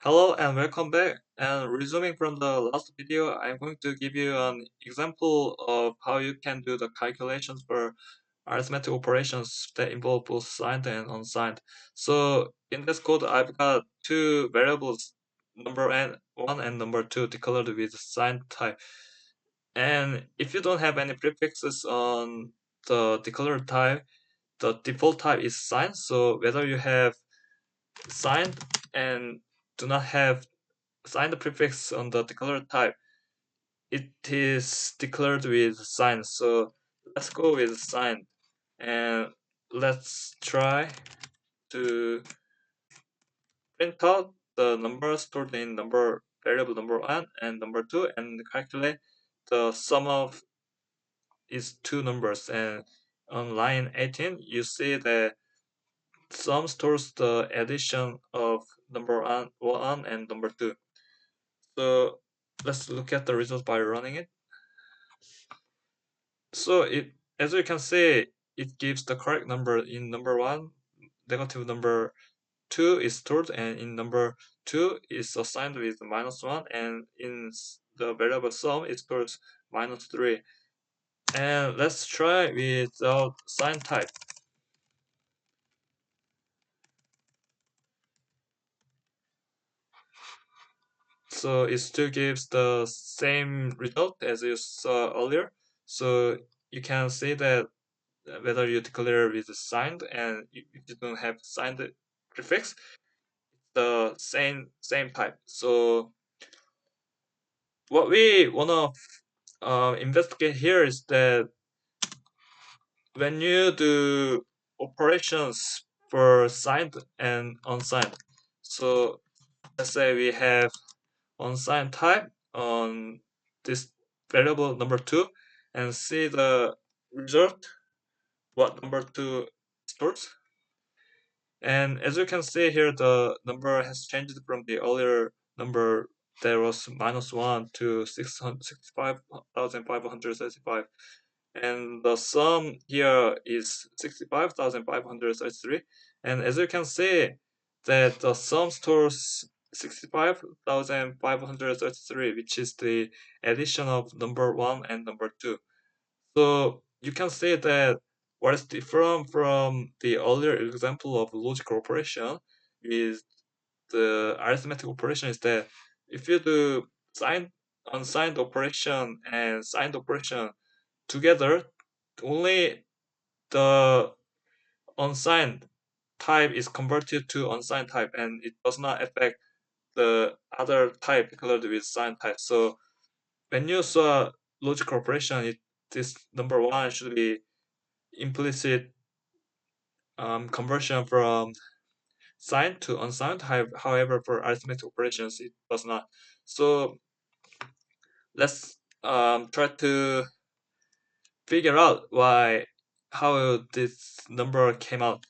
Hello and welcome back. And resuming from the last video, I'm going to give you an example of how you can do the calculations for arithmetic operations that involve both signed and unsigned. So in this code, I've got two variables, one and number two, declared with signed type. And if you don't have any prefixes on the declared type, the default type is signed. So whether you have signed and do not have sign the prefix on the declared type, it is declared with sign. So let's go with sign and let's try to print out the numbers stored in number variable number one and number two and calculate the sum of these two numbers. And on line 18 you see that sum stores the addition of number one and number two. So let's look at the result by running it. So as you can see, it gives the correct number in number one. Negative number two is stored, and in number two is assigned with -1, and in the variable sum it stores -3. And let's try without sign type. So it still gives the same result as you saw earlier. So you can see that whether you declare with signed and if you don't have signed prefix, the same type. So what we wanna investigate here is that when you do operations for signed and unsigned, so let's say we have unsigned type on this variable number two, and see the result what number two stores. And as you can see here, the number has changed from the earlier number that was -1 to 665,535. And the sum here is 65,533. And as you can see, that the sum stores 65,533, which is the addition of number one and number two. So you can say that what is different from the earlier example of logical operation is the arithmetic operation is that if you do signed unsigned operation and signed operation together, only the unsigned type is converted to unsigned type and it does not affect the other type declared with signed type. So when you saw logical operation, this number one should be implicit conversion from signed to unsigned. However, for arithmetic operations, it does not. So let's try to figure out how this number came out.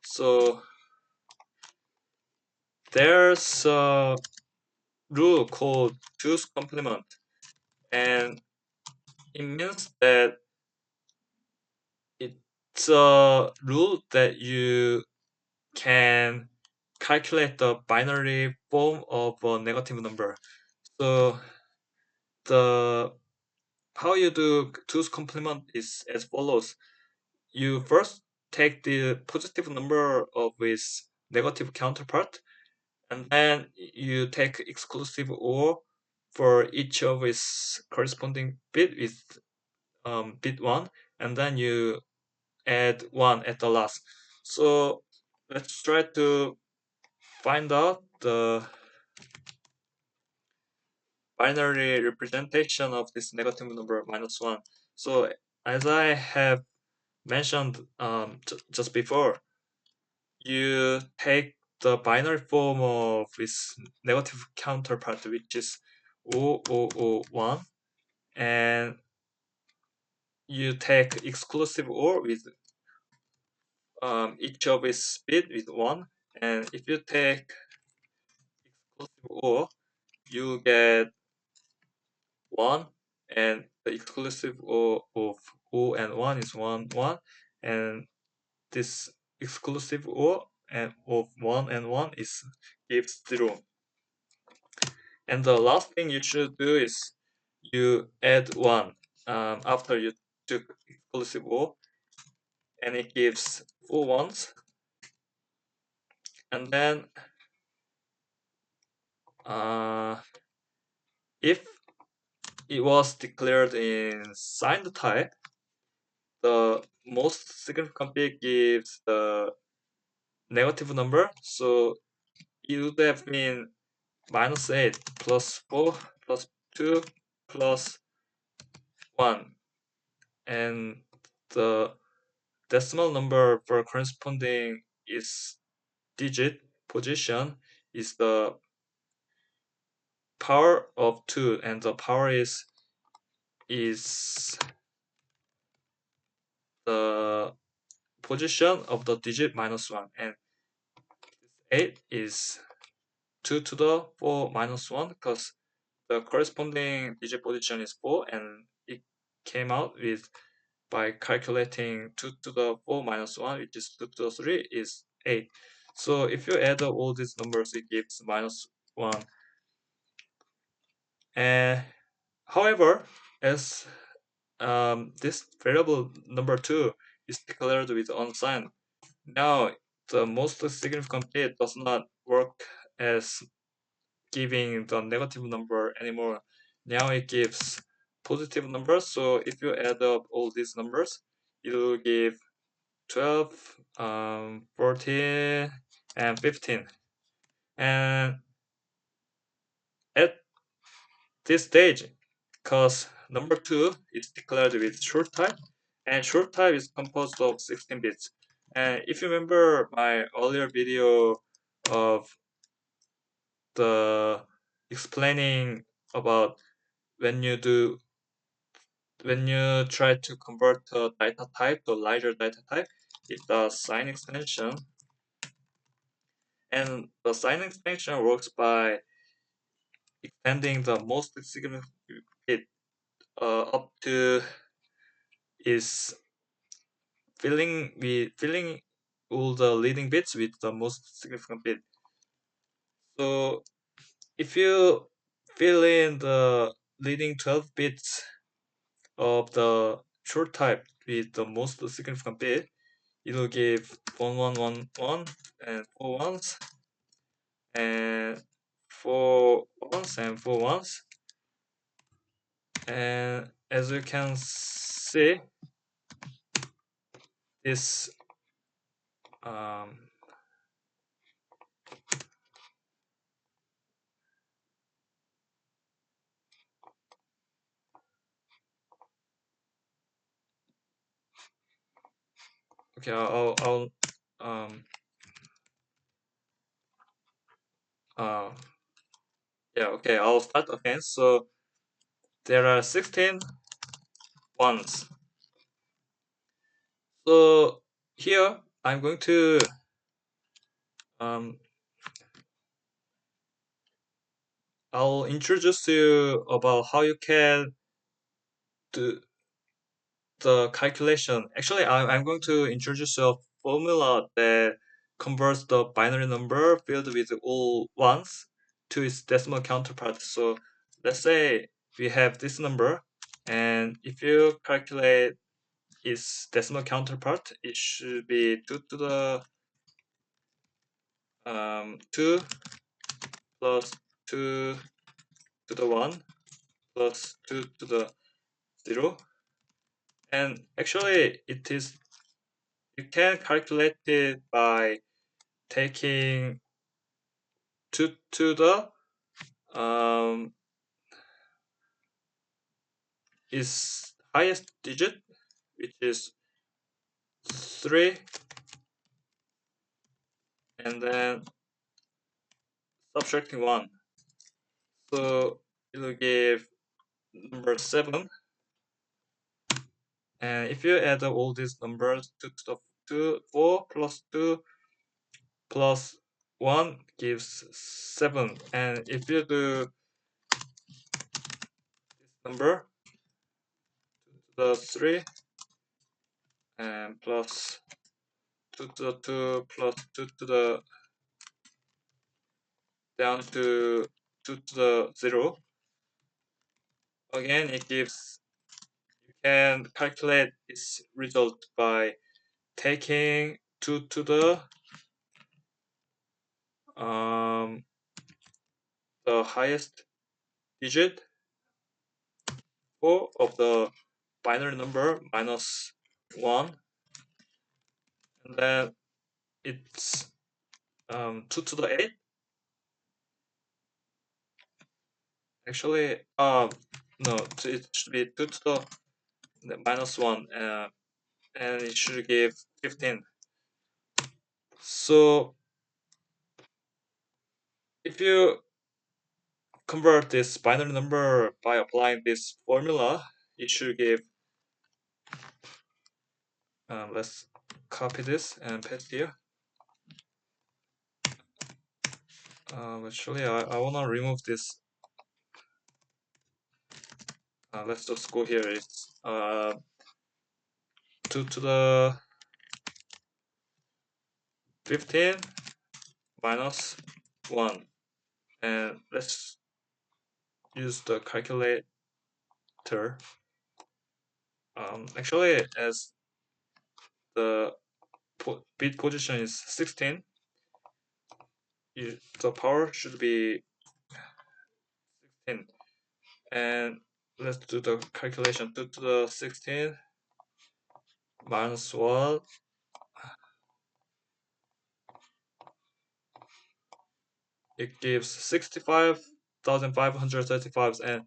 So there's a rule called two's complement, and it means that it's a rule that you can calculate the binary form of a negative number. So the how you do two's complement is as follows. You first take the positive number of its negative counterpart, and then you take exclusive OR for each of its corresponding bit with bit 1, and then you add 1 at the last. So let's try to find out the binary representation of this negative number -1. So as I have mentioned just before, you take the binary form of its negative counterpart, which is 0001, and you take exclusive OR with each of its bit with 1, and if you take exclusive OR, you get 1, and the exclusive OR of O and 1 is 1, 1, and this exclusive OR and of 1 and 1 is gives 0. And the last thing you should do is you add 1 after you took exclusive OR, and it gives 4 ones. And then if it was declared in signed type, the most significant bit gives the negative number, so it would have been -8 plus 4 plus 2 plus 1, and the decimal number for corresponding is digit position is the power of 2, and the power is the position of the digit -1, and 8 is 2 to the 4 minus 1, because the corresponding digit position is 4, and it came out with, by calculating 2 to the 4 minus 1, which is 2 to the 3, is 8. So if you add up all these numbers, it gives -1. And however, as this variable number 2 is declared with unsigned, now the most significant bit does not work as giving the negative number anymore. Now it gives positive numbers. So if you add up all these numbers, it will give 12, 14, and 15. And at this stage, because number 2 is declared with short type, and short type is composed of 16 bits. And if you remember my earlier video of the explaining about when you try to convert a data type to a larger data type, it does sign extension, and the sign extension works by extending the most significant bit up to is filling all the leading bits with the most significant bit. So if you fill in the leading 12 bits of the short type with the most significant bit, it will give 1111 and 4 ones and 4 ones and 4 ones. And as you can see, this okay, I'll uh, yeah, okay, I'll start again. So there are 16 ones. So here I'm going to I'll introduce you about how you can do the calculation. Actually, I'm going to introduce a formula that converts the binary number filled with all ones to its decimal counterpart. So let's say we have this number, and if you calculate its decimal counterpart, it should be 2 to the 2 plus 2 to the 1 plus 2 to the 0. And actually, it is, you can calculate it by taking 2 to the is highest digit, which is 3, and then subtracting 1. So it will give number 7. And if you add up all these numbers, 2 to the 2, 4 plus 2 plus 1 gives 7. And if you do this number, 2 to the 3 and plus 2 to the 2 plus 2 to the down to 2 to the 0. Again, it gives, you can calculate its result by taking 2 to um, the highest digit 4 of the binary number minus 1, and then it's 2 to the 8. Actually, no, it should be 2 to the minus 1, and it should give 15. So if you convert this binary number by applying this formula, it should give, let's copy this and paste here. Actually, I want to remove this. Let's just go here. It's 2 to the 15 minus 1. And let's use the calculator. Actually, as the bit position is 16, the power should be 16. And let's do the calculation. 2 to the 16 minus 1. It gives 65,535. And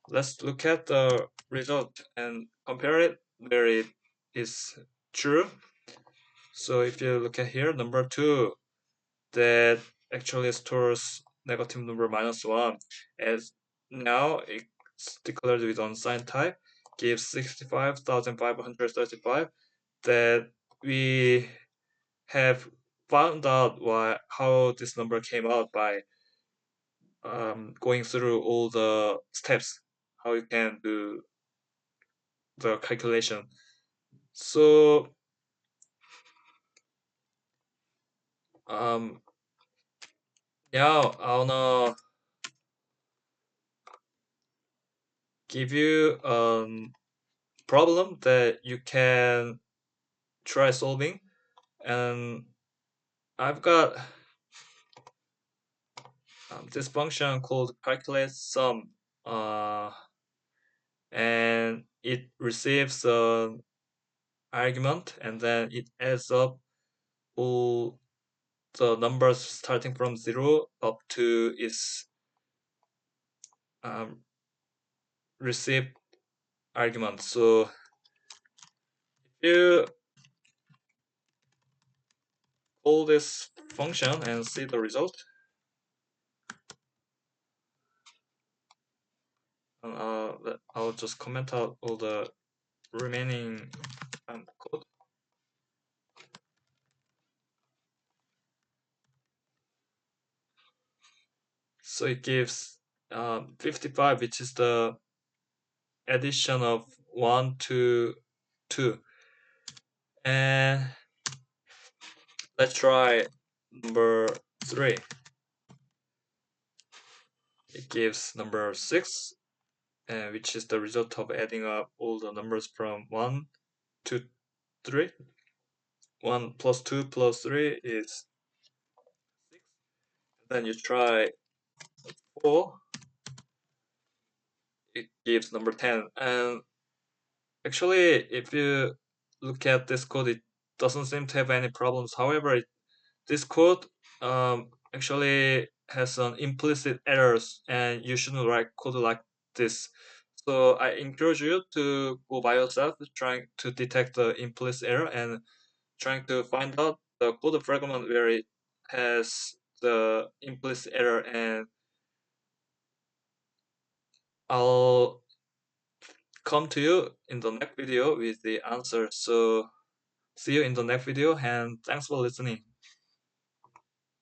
let's look at the result and compare it where it is true. So if you look at here, number 2, that actually stores negative number minus 1, as now it's declared with unsigned type, gives 65,535, that we have found out how this number came out by going through all the steps, how you can do the calculation. So um, now I wanna give you a problem that you can try solving, and I've got this function called calculate sum, and it receives an argument and then it adds up all the numbers starting from 0 up to its um, received argument. So if you call this function and see the result, I'll just comment out all the remaining code. So it gives 55, which is the addition of 1 to 2. And let's try number 3. It gives number 6, which is the result of adding up all the numbers from 1 to 3. 1 plus 2 plus 3 is 6. Then you try 4, it gives number 10. And actually, if you look at this code, it doesn't seem to have any problems. However, this code actually has an implicit errors, and you shouldn't write code like this. So I encourage you to go by yourself, trying to detect the implicit error and trying to find out the code fragment where it has the implicit error, and I'll come to you in the next video with the answer. So see you in the next video, and thanks for listening.